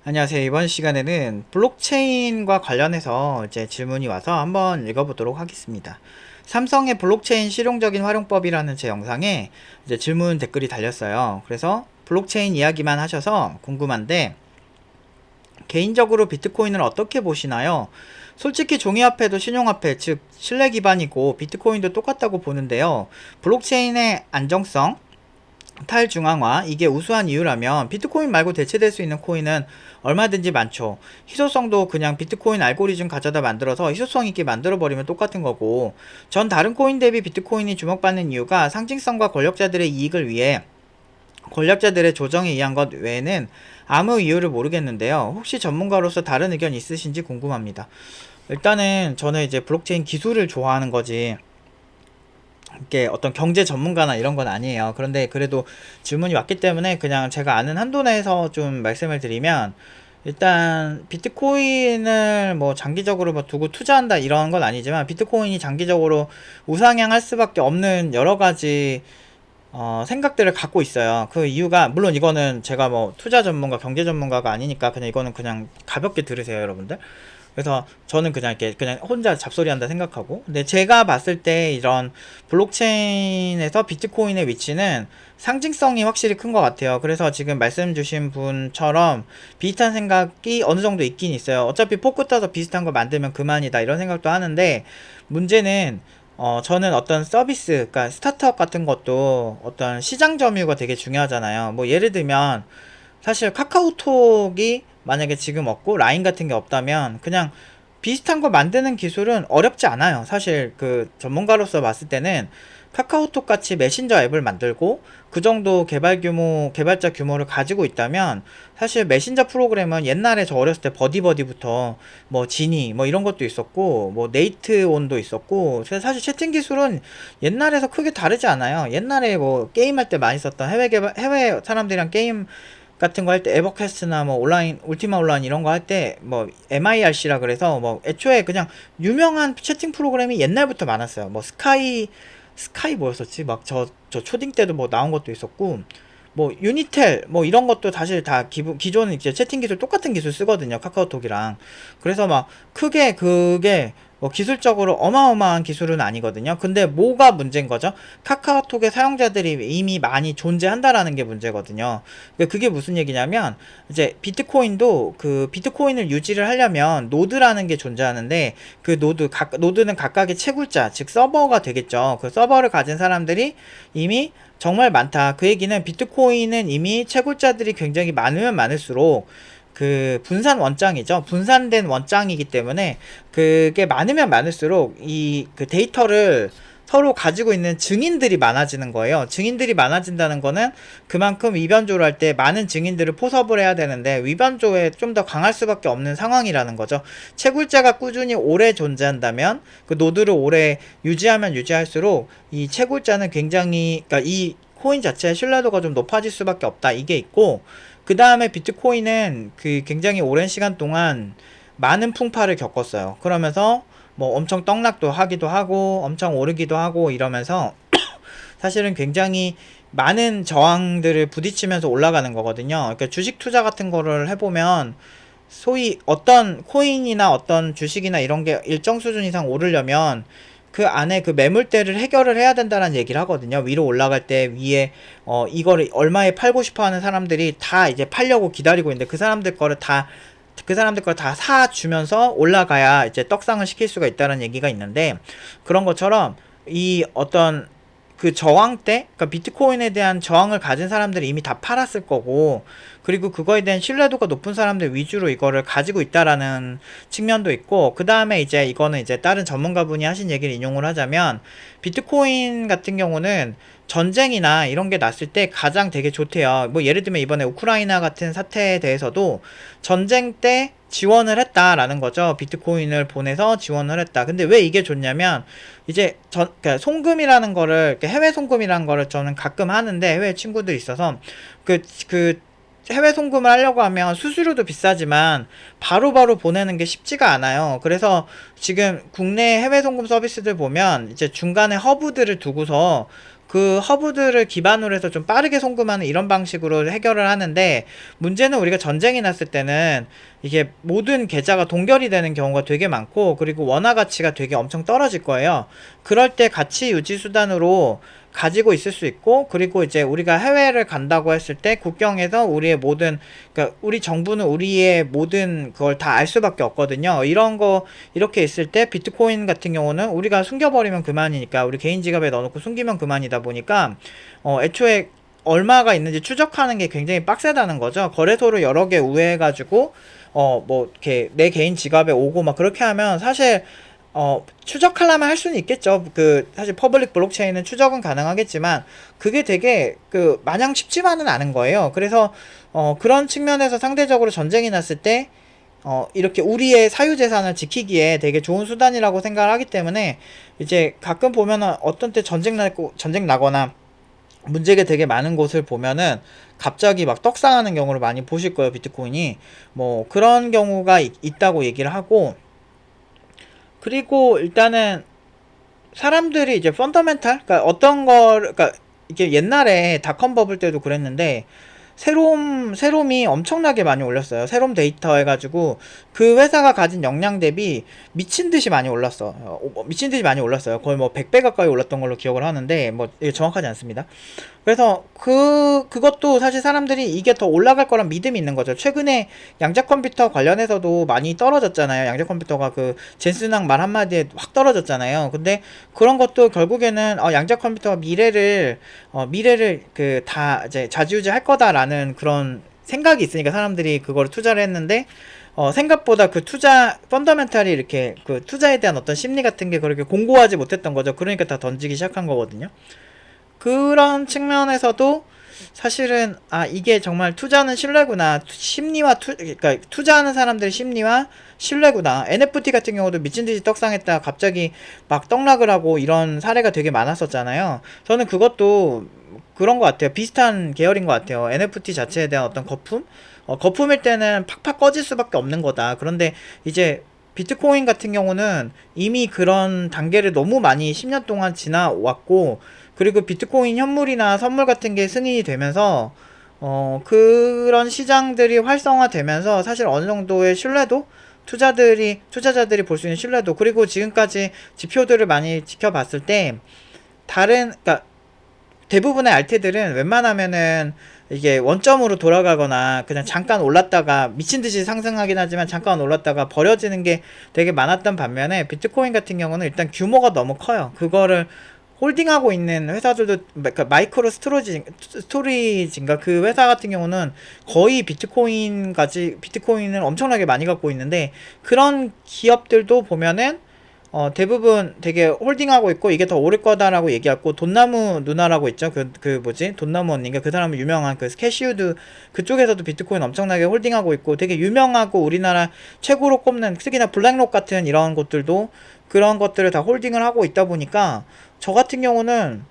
안녕하세요. 이번 시간에는 블록체인과 관련해서 이제 질문이 와서 한번 읽어보도록 하겠습니다. 삼성의 블록체인 실용적인 활용법이라는 제 영상에 이제 질문 댓글이 달렸어요. 그래서 블록체인 이야기만 하셔서 궁금한데, 개인적으로 비트코인을 어떻게 보시나요? 솔직히 종이화폐도 신용화폐, 즉 신뢰 기반이고 비트코인도 똑같다고 보는데요. 블록체인의 안정성, 탈중앙화, 이게 우수한 이유라면 비트코인 말고 대체될 수 있는 코인은 얼마든지 많죠. 희소성도 그냥 비트코인 알고리즘 가져다 만들어서 희소성 있게 만들어버리면 똑같은 거고, 전 다른 코인 대비 비트코인이 주목받는 이유가 상징성과 권력자들의 이익을 위해 권력자들의 조정에 의한 것 외에는 아무 이유를 모르겠는데요. 혹시 전문가로서 다른 의견 있으신지 궁금합니다. 일단은 저는 이제 블록체인 기술을 좋아하는 거지, 이게 어떤 경제 전문가나 이런 건 아니에요. 그런데 그래도 질문이 왔기 때문에 그냥 제가 아는 한도 내에서 좀 말씀을 드리면, 일단 비트코인을 뭐 장기적으로 뭐 두고 투자한다 이런 건 아니지만, 비트코인이 장기적으로 우상향할 수밖에 없는 여러 가지 생각들을 갖고 있어요. 그 이유가, 물론 이거는 제가 뭐 투자 전문가, 경제 전문가가 아니니까 그냥 이거는 그냥 가볍게 들으세요, 여러분들. 그래서 저는 그냥 이렇게 그냥 혼자 잡소리 한다 생각하고, 근데 제가 봤을 때 이런 블록체인에서 비트코인의 위치는 상징성이 확실히 큰 것 같아요. 그래서 지금 말씀 주신 분처럼 비슷한 생각이 어느 정도 있긴 있어요. 어차피 포크 떠서 비슷한 거 만들면 그만이다 이런 생각도 하는데, 문제는 저는 어떤 서비스, 그러니까 스타트업 같은 것도 어떤 시장 점유가 되게 중요하잖아요. 뭐 예를 들면 사실 카카오톡이 만약에 지금 없고 라인 같은 게 없다면 그냥 비슷한 거 만드는 기술은 어렵지 않아요. 사실 그 전문가로서 봤을 때는 카카오톡 같이 메신저 앱을 만들고 그 정도 개발자 규모를 가지고 있다면, 사실 메신저 프로그램은 옛날에 저 어렸을 때 버디버디부터 뭐 지니 뭐 이런 것도 있었고, 뭐 네이트온도 있었고, 사실 채팅 기술은 옛날에서 크게 다르지 않아요. 옛날에 뭐 게임할 때 많이 썼던 해외 사람들이랑 게임 같은 거 할 때 에버퀘스트나 뭐 온라인 울티마 온라인 이런 거 할 때 뭐 MIRC라 그래서 뭐 애초에 그냥 유명한 채팅 프로그램이 옛날부터 많았어요. 뭐 스카이 뭐였었지? 막 저 초딩 때도 뭐 나온 것도 있었고, 뭐 유니텔 뭐 이런 것도 사실 다 기존 이제 채팅 기술 똑같은 기술 쓰거든요, 카카오톡이랑. 그래서 막 크게 그게 뭐 기술적으로 어마어마한 기술은 아니거든요. 근데 뭐가 문제인 거죠? 카카오톡의 사용자들이 이미 많이 존재한다라는 게 문제거든요. 그게 무슨 얘기냐면, 이제 비트코인도 그 비트코인을 유지를 하려면 노드라는 게 존재하는데, 그 노드는 각각의 채굴자, 즉 서버가 되겠죠. 그 서버를 가진 사람들이 이미 정말 많다. 그 얘기는 비트코인은 이미 채굴자들이 굉장히 많으면 많을수록 그 분산 원장이죠. 분산된 원장이기 때문에 그게 많으면 많을수록 이 그 데이터를 서로 가지고 있는 증인들이 많아지는 거예요. 증인들이 많아진다는 거는 그만큼 위변조를 할 때 많은 증인들을 포섭을 해야 되는데, 위변조에 좀 더 강할 수밖에 없는 상황이라는 거죠. 채굴자가 꾸준히 오래 존재한다면, 그 노드를 오래 유지하면 유지할수록 이 채굴자는 굉장히, 그러니까 이 코인 자체의 신뢰도가 좀 높아질 수밖에 없다, 이게 있고, 그 다음에 비트코인은 그 굉장히 오랜 시간 동안 많은 풍파를 겪었어요. 그러면서 뭐 엄청 떡락도 하기도 하고 엄청 오르기도 하고 이러면서 사실은 굉장히 많은 저항들을 부딪히면서 올라가는 거거든요. 그러니까 주식 투자 같은 거를 해보면, 소위 어떤 코인이나 어떤 주식이나 이런 게 일정 수준 이상 오르려면 그 안에 그 매물대를 해결을 해야 된다는 얘기를 하거든요. 위로 올라갈 때 위에 이거를 얼마에 팔고 싶어 하는 사람들이 다 이제 팔려고 기다리고 있는데, 그 사람들 걸 다 사주면서 올라가야 이제 떡상을 시킬 수가 있다는 얘기가 있는데, 그런 것처럼 이 어떤 그 저항 때, 그러니까 비트코인에 대한 저항을 가진 사람들이 이미 다 팔았을 거고, 그리고 그거에 대한 신뢰도가 높은 사람들 위주로 이거를 가지고 있다라는 측면도 있고, 그 다음에 이제 이거는 이제 다른 전문가분이 하신 얘기를 인용을 하자면, 비트코인 같은 경우는 전쟁이나 이런 게 났을 때 가장 되게 좋대요. 뭐 예를 들면 이번에 우크라이나 같은 사태에 대해서도 전쟁 때 지원을 했다라는 거죠. 비트코인을 보내서 지원을 했다. 근데 왜 이게 좋냐면, 이제 그러니까 송금이라는 거를, 해외 송금이라는 거를 저는 가끔 하는데, 해외 친구들이 있어서 그 해외 송금을 하려고 하면 수수료도 비싸지만 바로바로 보내는 게 쉽지가 않아요. 그래서 지금 국내 해외 송금 서비스들 보면 이제 중간에 허브들을 두고서 그 허브들을 기반으로 해서 좀 빠르게 송금하는 이런 방식으로 해결을 하는데, 문제는 우리가 전쟁이 났을 때는 이게 모든 계좌가 동결이 되는 경우가 되게 많고, 그리고 원화 가치가 되게 엄청 떨어질 거예요. 그럴 때 가치 유지 수단으로 가지고 있을 수 있고, 그리고 이제 우리가 해외를 간다고 했을 때 국경에서 우리의 모든, 그러니까 우리 정부는 우리의 모든 그걸 다 알 수밖에 없거든요. 이런 거 이렇게 있을 때 비트코인 같은 경우는 우리가 숨겨버리면 그만이니까, 우리 개인 지갑에 넣어놓고 숨기면 그만이다 보니까 애초에 얼마가 있는지 추적하는 게 굉장히 빡세다는 거죠. 거래소를 여러 개 우회해가지고 뭐 이렇게 내 개인 지갑에 오고 막 그렇게 하면 사실 추적하려면 할 수는 있겠죠. 사실 퍼블릭 블록체인은 추적은 가능하겠지만, 그게 되게, 마냥 쉽지만은 않은 거예요. 그래서, 그런 측면에서 상대적으로 전쟁이 났을 때, 이렇게 우리의 사유재산을 지키기에 되게 좋은 수단이라고 생각을 하기 때문에, 이제 가끔 보면은 어떤 때 전쟁 나거나, 문제가 되게 많은 곳을 보면은 갑자기 막 떡상하는 경우를 많이 보실 거예요, 비트코인이. 뭐, 그런 경우가 있다고 얘기를 하고, 그리고 일단은 사람들이 이제 펀더멘탈, 그러니까 그러니까 이게 옛날에 닷컴 버블 때도 그랬는데, 세롬이 엄청나게 많이 올렸어요. 세롬 데이터 해가지고 그 회사가 가진 역량 대비 미친 듯이 많이 올랐어. 미친 듯이 많이 올랐어요. 거의 뭐 100배 가까이 올랐던 걸로 기억을 하는데, 뭐 이게 정확하지 않습니다. 그래서 그것도 사실 사람들이 이게 더 올라갈 거란 믿음이 있는 거죠. 최근에 양자 컴퓨터 관련해서도 많이 떨어졌잖아요. 양자 컴퓨터가 젠슨왕 말 한마디에 확 떨어졌잖아요. 근데 그런 것도 결국에는 양자 컴퓨터가 미래를 다 이제 좌지우지 할 거다라는 그런 생각이 있으니까 사람들이 그거를 투자를 했는데, 생각보다 펀더멘탈이 이렇게 투자에 대한 어떤 심리 같은 게 그렇게 공고하지 못했던 거죠. 그러니까 다 던지기 시작한 거거든요. 그런 측면에서도 사실은 이게 정말 투자는 신뢰구나, 그러니까 투자하는 사람들의 심리와 신뢰구나. NFT 같은 경우도 미친듯이 떡상했다가 갑자기 막 떡락을 하고 이런 사례가 되게 많았었잖아요. 저는 그것도 그런 것 같아요. 비슷한 계열인 것 같아요. NFT 자체에 대한 어떤 거품일 때는 팍팍 꺼질 수밖에 없는 거다. 그런데 이제 비트코인 같은 경우는 이미 그런 단계를 너무 많이 10년 동안 지나왔고, 그리고 비트코인 현물이나 선물 같은 게 승인이 되면서 그런 시장들이 활성화되면서 사실 어느 정도의 신뢰도, 투자자들이 볼 수 있는 신뢰도, 그리고 지금까지 지표들을 많이 지켜봤을 때 그러니까 대부분의 알트들은 웬만하면은 이게 원점으로 돌아가거나 그냥 잠깐 올랐다가 미친듯이 상승하긴 하지만 잠깐 올랐다가 버려지는 게 되게 많았던 반면에, 비트코인 같은 경우는 일단 규모가 너무 커요. 그거를 홀딩하고 있는 회사들도, 그러니까 마이크로 스토리지인가 그 회사 같은 경우는 거의 비트코인을 엄청나게 많이 갖고 있는데, 그런 기업들도 보면은 대부분 되게 홀딩하고 있고 이게 더 오를 거다라고 얘기하고, 돈나무 누나라고 있죠. 돈나무 언니인가, 그 사람은 유명한 캐시우드 그쪽에서도 비트코인 엄청나게 홀딩하고 있고, 되게 유명하고 우리나라 최고로 꼽는, 특히나 블랙록 같은 이런 곳들도 그런 것들을 다 홀딩을 하고 있다 보니까, 저 같은 경우는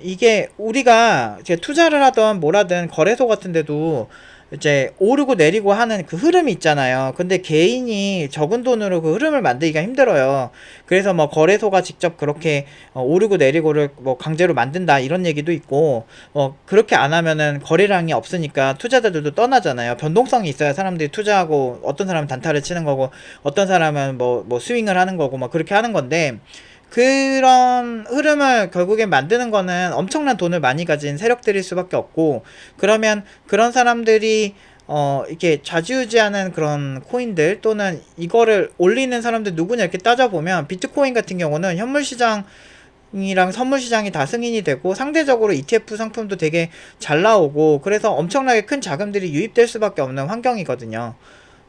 이게 우리가 이제 투자를 하던 뭐라든 거래소 같은 데도 이제 오르고 내리고 하는 그 흐름이 있잖아요. 근데 개인이 적은 돈으로 그 흐름을 만들기가 힘들어요. 그래서 뭐 거래소가 직접 그렇게 오르고 내리고를 뭐 강제로 만든다 이런 얘기도 있고, 그렇게 안 하면은 거래량이 없으니까 투자자들도 떠나잖아요. 변동성이 있어야 사람들이 투자하고, 어떤 사람은 단타를 치는 거고 어떤 사람은 뭐 스윙을 하는 거고 막 그렇게 하는 건데, 그런 흐름을 결국엔 만드는 거는 엄청난 돈을 많이 가진 세력들일 수밖에 없고, 그러면 그런 사람들이 이렇게 좌지우지하는 그런 코인들, 또는 이거를 올리는 사람들 누구냐 이렇게 따져보면, 비트코인 같은 경우는 현물 시장이랑 선물 시장이 다 승인이 되고, 상대적으로 ETF 상품도 되게 잘 나오고, 그래서 엄청나게 큰 자금들이 유입될 수밖에 없는 환경이거든요.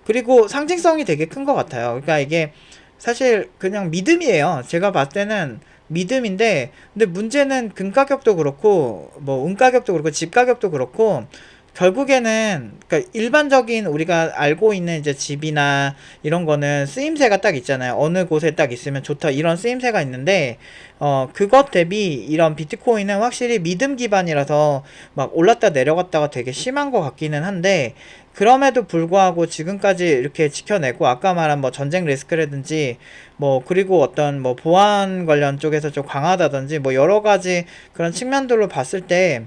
그리고 상징성이 되게 큰 것 같아요. 그러니까 이게 사실 그냥 믿음이에요. 제가 봤을 때는 믿음인데, 근데 문제는 금 가격도 그렇고 뭐 은 가격도 그렇고 집 가격도 그렇고, 결국에는 그러니까 일반적인 우리가 알고 있는 이제 집이나 이런 거는 쓰임새가 딱 있잖아요. 어느 곳에 딱 있으면 좋다 이런 쓰임새가 있는데, 그것 대비 이런 비트코인은 확실히 믿음 기반이라서 막 올랐다 내려갔다가 되게 심한 것 같기는 한데, 그럼에도 불구하고 지금까지 이렇게 지켜내고, 아까 말한 뭐 전쟁 리스크라든지 뭐 그리고 어떤 뭐 보안 관련 쪽에서 좀 강하다든지 뭐 여러 가지 그런 측면들로 봤을 때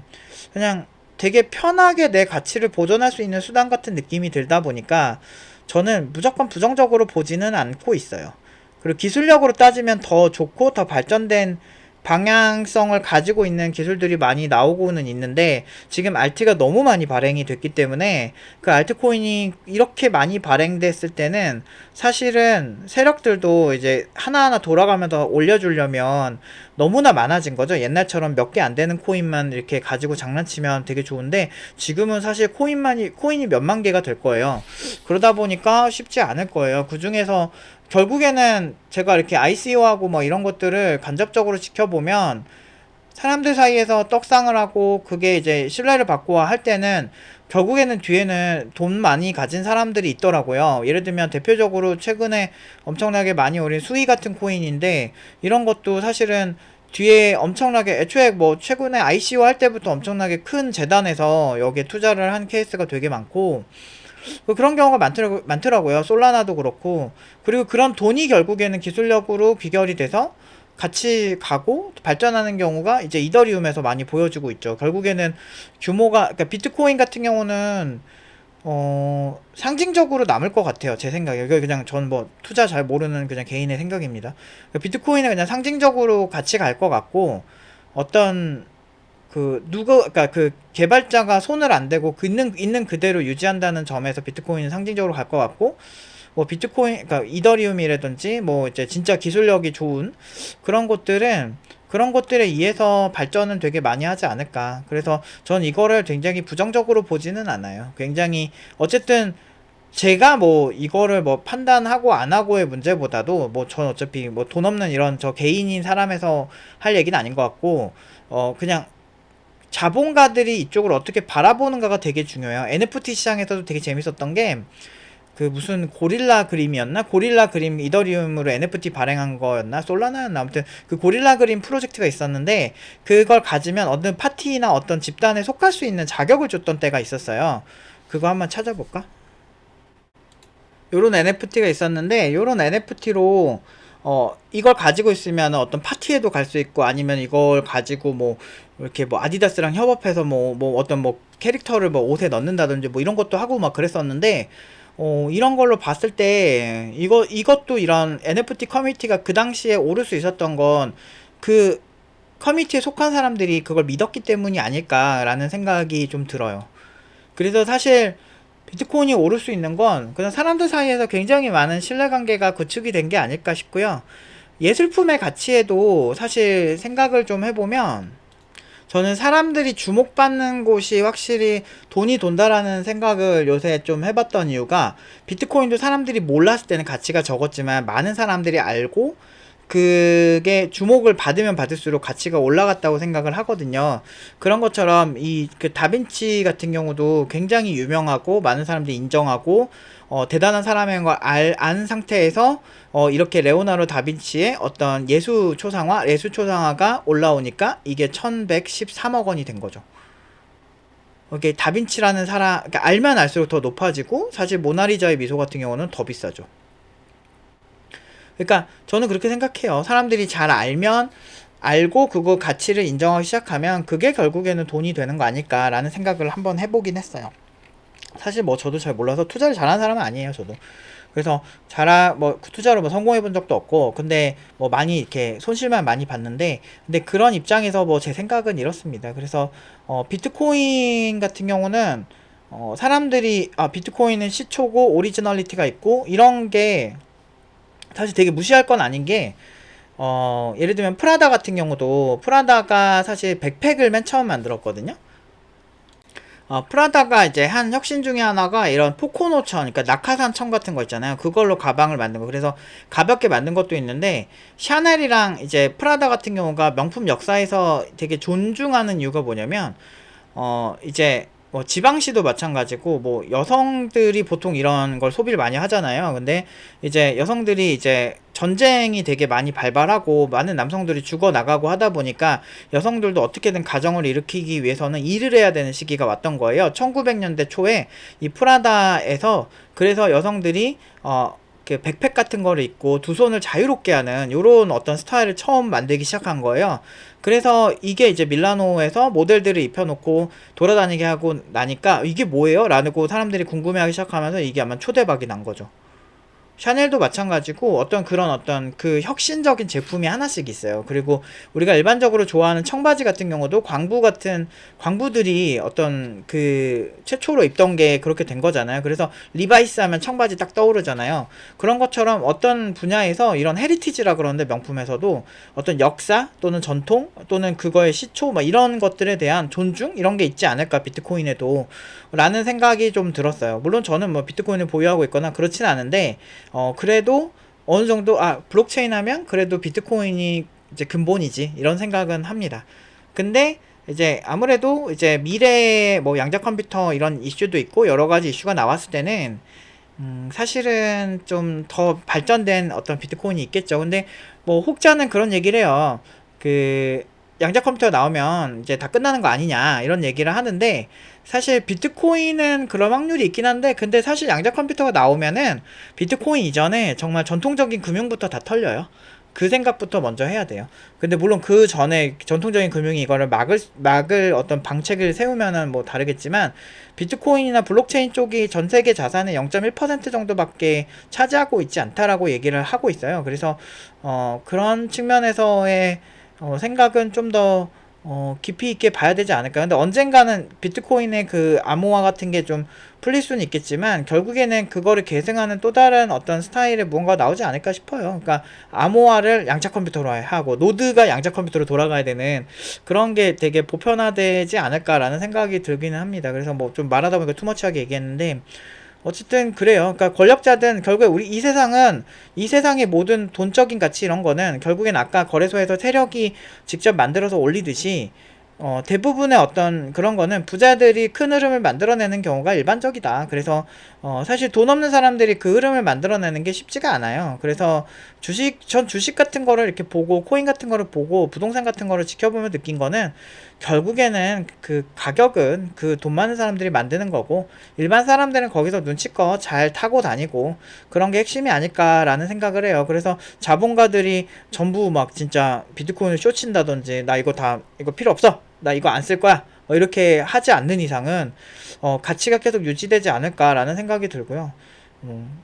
그냥 되게 편하게 내 가치를 보존할 수 있는 수단 같은 느낌이 들다 보니까 저는 무조건 부정적으로 보지는 않고 있어요. 그리고 기술력으로 따지면 더 좋고 더 발전된 방향성을 가지고 있는 기술들이 많이 나오고는 있는데, 지금 알트가 너무 많이 발행이 됐기 때문에 그 알트코인이 이렇게 많이 발행됐을 때는 사실은 세력들도 이제 하나하나 돌아가면서 올려주려면 너무나 많아진 거죠. 옛날처럼 몇 개 안 되는 코인만 이렇게 가지고 장난치면 되게 좋은데, 지금은 사실 코인이 몇만 개가 될 거예요. 그러다 보니까 쉽지 않을 거예요. 그 중에서 결국에는 제가 이렇게 ICO하고 뭐 이런 것들을 간접적으로 지켜보면 사람들 사이에서 떡상을 하고 그게 이제 신뢰를 받고 할 때는 결국에는 뒤에는 돈 많이 가진 사람들이 있더라고요. 예를 들면 대표적으로 최근에 엄청나게 많이 오른 수이 같은 코인인데, 이런 것도 사실은 뒤에 엄청나게 애초에 뭐 최근에 ICO 할 때부터 엄청나게 큰 재단에서 여기에 투자를 한 케이스가 되게 많고, 그런 경우가 많더라고요. 솔라나도 그렇고. 그리고 그런 돈이 결국에는 기술력으로 비결이 돼서 같이 가고 발전하는 경우가 이제 이더리움에서 많이 보여주고 있죠. 결국에는 규모가, 그러니까 비트코인 같은 경우는 상징적으로 남을 것 같아요. 제 생각에. 이거 그냥 전 뭐 투자 잘 모르는 그냥 개인의 생각입니다. 비트코인은 그냥 상징적으로 같이 갈 것 같고, 어떤 그러니까 그 개발자가 손을 안 대고 있는 그대로 유지한다는 점에서 비트코인은 상징적으로 갈 것 같고, 뭐 비트코인, 그러니까 이더리움이라든지 뭐 이제 진짜 기술력이 좋은 그런 것들에 의해서 발전은 되게 많이 하지 않을까. 그래서 전 이거를 굉장히 부정적으로 보지는 않아요. 굉장히 어쨌든 제가 뭐 이거를 뭐 판단하고 안 하고의 문제보다도, 뭐 전 어차피 뭐 돈 없는 이런 저 개인인 사람에서 할 얘기는 아닌 것 같고, 그냥 자본가들이 이쪽을 어떻게 바라보는가가 되게 중요해요. NFT 시장에서도 되게 재밌었던 게, 그 무슨 고릴라 그림이었나? 고릴라 그림 이더리움으로 NFT 발행한 거였나? 솔라나였나? 아무튼 그 고릴라 그림 프로젝트가 있었는데, 그걸 가지면 어떤 파티나 어떤 집단에 속할 수 있는 자격을 줬던 때가 있었어요. 그거 한번 찾아볼까? 요런 NFT가 있었는데, 요런 NFT로 이걸 가지고 있으면 어떤 파티에도 갈 수 있고, 아니면 이걸 가지고 뭐 이렇게 뭐 아디다스랑 협업해서 뭐 어떤 뭐 캐릭터를 뭐 옷에 넣는다든지 뭐 이런 것도 하고 막 그랬었는데, 이런 걸로 봤을 때 이것도 이런 NFT 커뮤니티가 그 당시에 오를 수 있었던 건 그 커뮤니티에 속한 사람들이 그걸 믿었기 때문이 아닐까라는 생각이 좀 들어요. 그래서 사실 비트코인이 오를 수 있는 건 그냥 사람들 사이에서 굉장히 많은 신뢰관계가 구축이 된 게 아닐까 싶고요. 예술품의 가치에도 사실 생각을 좀 해보면, 저는 사람들이 주목받는 곳이 확실히 돈이 돈다라는 생각을 요새 좀 해봤던 이유가, 비트코인도 사람들이 몰랐을 때는 가치가 적었지만 많은 사람들이 알고 그게 주목을 받으면 받을수록 가치가 올라갔다고 생각을 하거든요. 그런 것처럼 이 그 다빈치 같은 경우도 굉장히 유명하고 많은 사람들이 인정하고 대단한 사람인 걸 안 상태에서 이렇게 레오나르도 다빈치의 어떤 예술 초상화가 올라오니까 이게 1113억 원이 된 거죠. 이게 다빈치라는 사람, 그러니까 알면 알수록 더 높아지고, 사실 모나리자의 미소 같은 경우는 더 비싸죠. 그러니까 저는 그렇게 생각해요. 사람들이 잘 알고 그거 가치를 인정하기 시작하면 그게 결국에는 돈이 되는 거 아닐까라는 생각을 한번 해보긴 했어요. 사실 뭐 저도 잘 몰라서 투자를 잘하는 사람은 아니에요, 저도. 그래서 뭐 투자로 뭐 성공해 본 적도 없고, 근데 뭐 많이 이렇게 손실만 많이 봤는데, 근데 그런 입장에서 뭐 제 생각은 이렇습니다. 그래서 비트코인 같은 경우는 사람들이 비트코인은 시초고 오리지널리티가 있고 이런 게 사실 되게 무시할 건 아닌 게, 예를 들면 프라다 같은 경우도, 프라다가 사실 백팩을 맨 처음 만들었거든요. 프라다가 이제 한 혁신 중에 하나가 이런 포코노천, 그러니까 낙하산천 같은 거 있잖아요. 그걸로 가방을 만든 거. 그래서 가볍게 만든 것도 있는데, 샤넬이랑 이제 프라다 같은 경우가 명품 역사에서 되게 존중하는 이유가 뭐냐면, 이제 지방시도 마찬가지고 뭐 여성들이 보통 이런 걸 소비를 많이 하잖아요. 근데 이제 여성들이 이제 전쟁이 되게 많이 발발하고 많은 남성들이 죽어 나가고 하다 보니까 여성들도 어떻게든 가정을 일으키기 위해서는 일을 해야 되는 시기가 왔던 거예요. 1900년대 초에 이 프라다에서 그래서 여성들이 그 백팩 같은 거를 입고 두 손을 자유롭게 하는 요런 어떤 스타일을 처음 만들기 시작한 거예요. 그래서 이게 이제 밀라노에서 모델들을 입혀놓고 돌아다니게 하고 나니까 이게 뭐예요? 라고 사람들이 궁금해하기 시작하면서 이게 아마 초대박이 난 거죠. 샤넬도 마찬가지고 그런 어떤 그 혁신적인 제품이 하나씩 있어요. 그리고 우리가 일반적으로 좋아하는 청바지 같은 경우도 광부들이 어떤 그 최초로 입던 게 그렇게 된 거잖아요. 그래서 리바이스 하면 청바지 딱 떠오르잖아요. 그런 것처럼 어떤 분야에서 이런 헤리티지라 그러는데 명품에서도 어떤 역사 또는 전통 또는 그거의 시초 막 이런 것들에 대한 존중 이런 게 있지 않을까 비트코인에도 라는 생각이 좀 들었어요. 물론 저는 뭐 비트코인을 보유하고 있거나 그렇진 않은데 그래도 어느 정도 블록체인 하면 그래도 비트코인이 이제 근본이지 이런 생각은 합니다. 근데 이제 아무래도 이제 미래에 뭐 양자 컴퓨터 이런 이슈도 있고 여러 가지 이슈가 나왔을 때는 사실은 좀 더 발전된 어떤 비트코인이 있겠죠. 근데 뭐 혹자는 그런 얘기를 해요. 그 양자 컴퓨터 나오면 이제 다 끝나는 거 아니냐 이런 얘기를 하는데 사실 비트코인은 그런 확률이 있긴 한데 근데 사실 양자 컴퓨터가 나오면은 비트코인 이전에 정말 전통적인 금융부터 다 털려요. 그 생각부터 먼저 해야 돼요. 근데 물론 그 전에 전통적인 금융이 이거를 막을 어떤 방책을 세우면은 뭐 다르겠지만 비트코인이나 블록체인 쪽이 전 세계 자산의 0.1% 정도밖에 차지하고 있지 않다라고 얘기를 하고 있어요. 그래서 그런 측면에서의 생각은 좀 더 깊이 있게 봐야 되지 않을까. 근데 언젠가는 비트코인의 그 암호화 같은 게 좀 풀릴 수는 있겠지만 결국에는 그거를 계승하는 또 다른 어떤 스타일의 무언가 나오지 않을까 싶어요. 그러니까 암호화를 양자 컴퓨터로 하고 노드가 양자 컴퓨터로 돌아가야 되는 그런 게 되게 보편화되지 않을까라는 생각이 들기는 합니다. 그래서 뭐 좀 말하다 보니까 투머치하게 얘기했는데 어쨌든 그래요. 그러니까 권력자든 결국에 우리 이 세상의 모든 돈적인 가치 이런 거는 결국엔 아까 거래소에서 세력이 직접 만들어서 올리듯이 대부분의 어떤 그런 거는 부자들이 큰 흐름을 만들어내는 경우가 일반적이다. 그래서 사실 돈 없는 사람들이 그 흐름을 만들어내는 게 쉽지가 않아요. 그래서 전 주식 같은 거를 이렇게 보고 코인 같은 거를 보고 부동산 같은 거를 지켜보면 느낀 거는 결국에는 그 가격은 그 돈 많은 사람들이 만드는 거고 일반 사람들은 거기서 눈치껏 잘 타고 다니고 그런 게 핵심이 아닐까라는 생각을 해요. 그래서 자본가들이 전부 막 진짜 비트코인을 쇼친다든지 나 이거 필요 없어 나 이거 안 쓸 거야 이렇게 하지 않는 이상은 가치가 계속 유지되지 않을까라는 생각이 들고요.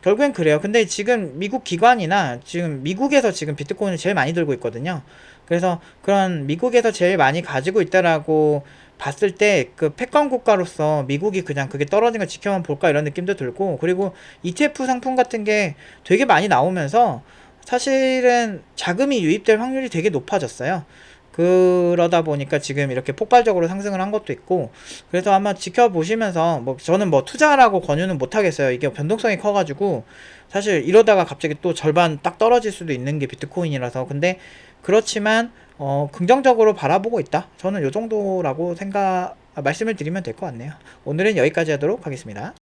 결국엔 그래요. 근데 지금 미국 기관이나 지금 미국에서 지금 비트코인을 제일 많이 들고 있거든요. 그래서 그런 미국에서 제일 많이 가지고 있다라고 봤을 때 그 패권 국가로서 미국이 그냥 그게 떨어진 걸 지켜만 볼까 이런 느낌도 들고 그리고 ETF 상품 같은 게 되게 많이 나오면서 사실은 자금이 유입될 확률이 되게 높아졌어요. 그러다 보니까 지금 이렇게 폭발적으로 상승을 한 것도 있고 그래서 아마 지켜보시면서 뭐 저는 뭐 투자라고 권유는 못 하겠어요. 이게 변동성이 커가지고 사실 이러다가 갑자기 또 절반 딱 떨어질 수도 있는 게 비트코인이라서 근데 그렇지만 긍정적으로 바라보고 있다. 저는 요 정도라고 말씀을 드리면 될 것 같네요. 오늘은 여기까지 하도록 하겠습니다.